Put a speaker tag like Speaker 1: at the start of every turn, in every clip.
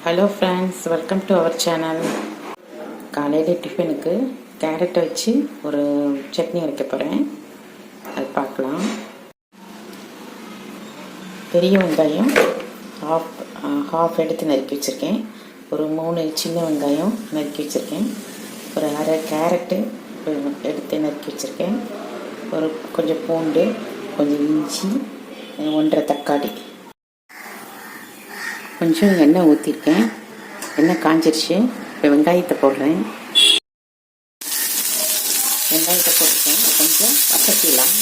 Speaker 1: Hello friends, welcome to our channel. காலையில் டிஃபனுக்கு கேரட்டை வச்சு ஒரு சட்னி அரைக்க போகிறேன். அது பார்க்கலாம். பெரிய வெங்காயம் ஹாஃப் எடுத்து நறுக்கி வச்சுருக்கேன். ஒரு 3 சின்ன வெங்காயம் நறுக்கி வச்சுருக்கேன். ஒரு அரை கேரட்டு எடுத்து நறுக்கி வச்சுருக்கேன். கொஞ்சம் பூண்டு, கொஞ்சம் இஞ்சி, 1.5 தக்காளி. கொஞ்சம் எண்ணெய் ஊற்றிருக்கேன். எண்ணெய் காஞ்சிருச்சு. இப்போ வெங்காயத்தை போடுறேன். வெங்காயத்தை போட்டுருக்கேன். கொஞ்சம் வதக்கிடலாம்.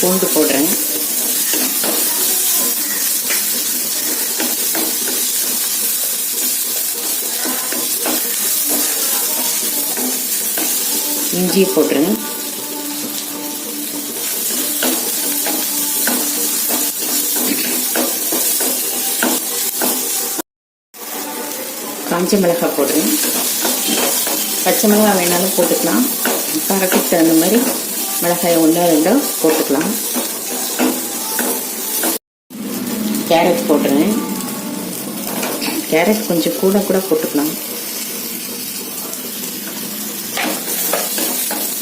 Speaker 1: பூண்டு போடுறேன். இஞ்சி போடுறேன். காஞ்ச மிளகாய் போடுறேன். பச்சை மிளகாய் வேணாலும் போட்டுக்கலாம். காரத்துக்கு தகுந்த மாதிரி மிளகாய் 1-2 போட்டுக்கலாம். கேரட் போடுறேன். கேரட் கொஞ்சம் கூட போட்டுக்கலாம்.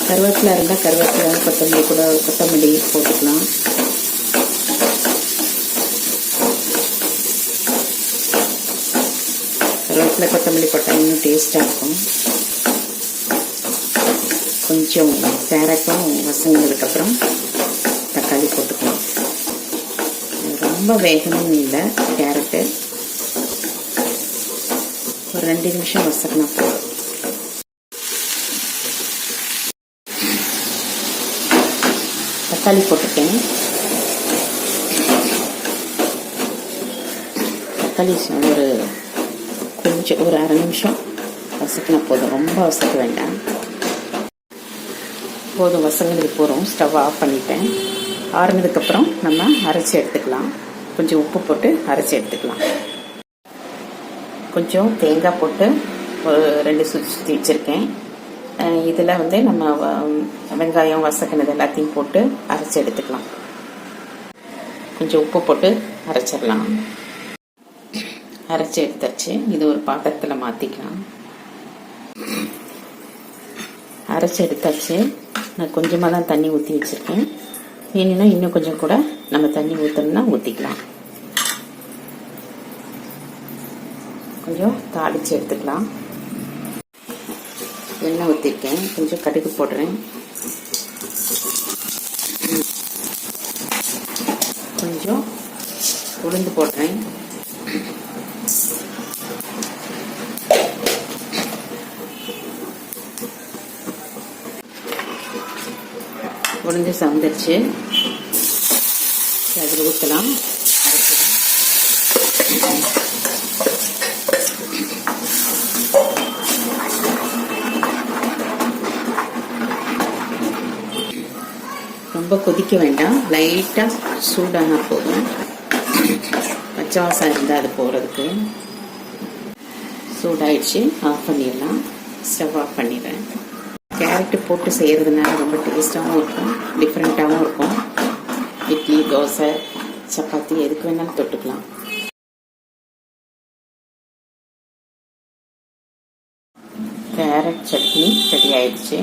Speaker 1: கருவேப்பிலை இருந்தால் கருவேப்பிலை, கொத்தமல்லி போட்டுக்கலாம். கருவேப்பிலை கொத்தமல்லி போட்டால் இன்னும் டேஸ்டாக இருக்கும். கொஞ்சம் கேரட்டும் வசங்கினதுக்கப்புறம் தக்காளி போட்டுக்கலாம். ரொம்ப வேகணும்னு இல்லை. கேரட்டு ஒரு 2 நிமிஷம் வசக்கினா போதும். தக்காளி போட்டுருக்கேன். தக்காளி ஒரு அரை நிமிஷம் வசக்கினா போதும். ரொம்ப வசக்க வேண்டாம். போதும், வசங்கினது போகிறோம். ஸ்டவ் ஆஃப் பண்ணிட்டேன். ஆறுனதுக்கப்புறம் நம்ம அரைச்சி எடுத்துக்கலாம். கொஞ்சம் உப்பு போட்டு அரைச்சி எடுத்துக்கலாம். கொஞ்சம் தேங்காய் போட்டு ஒரு 2 சுற்றி வச்சுருக்கேன். இதில் நம்ம வெங்காயம் வசக்கினது எல்லாத்தையும் போட்டு அரைச்சி எடுத்துக்கலாம். கொஞ்சம் உப்பு போட்டு அரைச்சிடலாம். அரைச்சி எடுத்தாச்சு. இது ஒரு பாத்திரத்தில் மாற்றிக்கலாம். அரைச்சி எடுத்தாச்சு. நான் கொஞ்சமாக தான் தண்ணி ஊற்றி வச்சுருக்கேன். வேணும்னா இன்னும் கொஞ்சம் கூட நம்ம தண்ணி ஊற்றணும்னா ஊற்றிக்கலாம். கொஞ்சம் தாளித்து எடுத்துக்கலாம். எண்ணெய் ஊற்றிருக்கேன். கொஞ்சம் கடுகு போடுறேன். கொஞ்சம் உளுந்து போடுறேன். உளுந்து சமைச்சு அதில் ஊற்றலாம். ரொம்ப கொதிக்க வேண்டாம். லைட்டாக சூடானா போதும். பச்சை வாசம் இருந்தால் அது போகிறதுக்கு. சூடாயிடுச்சு. ஆஃப் பண்ணிடலாம். ஸ்டவ் ஆஃப் பண்ணிடுறேன். கேரட்டு போட்டு செய்கிறதுனால ரொம்ப டேஸ்ட்டாகவும் இருக்கும், டிஃப்ரெண்ட்டாகவும் இருக்கும். இட்லி, தோசை, சப்பாத்தி எதுக்கு வேணாலும் தொட்டுக்கலாம். கேரட் சட்னி ரெடி ஆயிடுச்சு.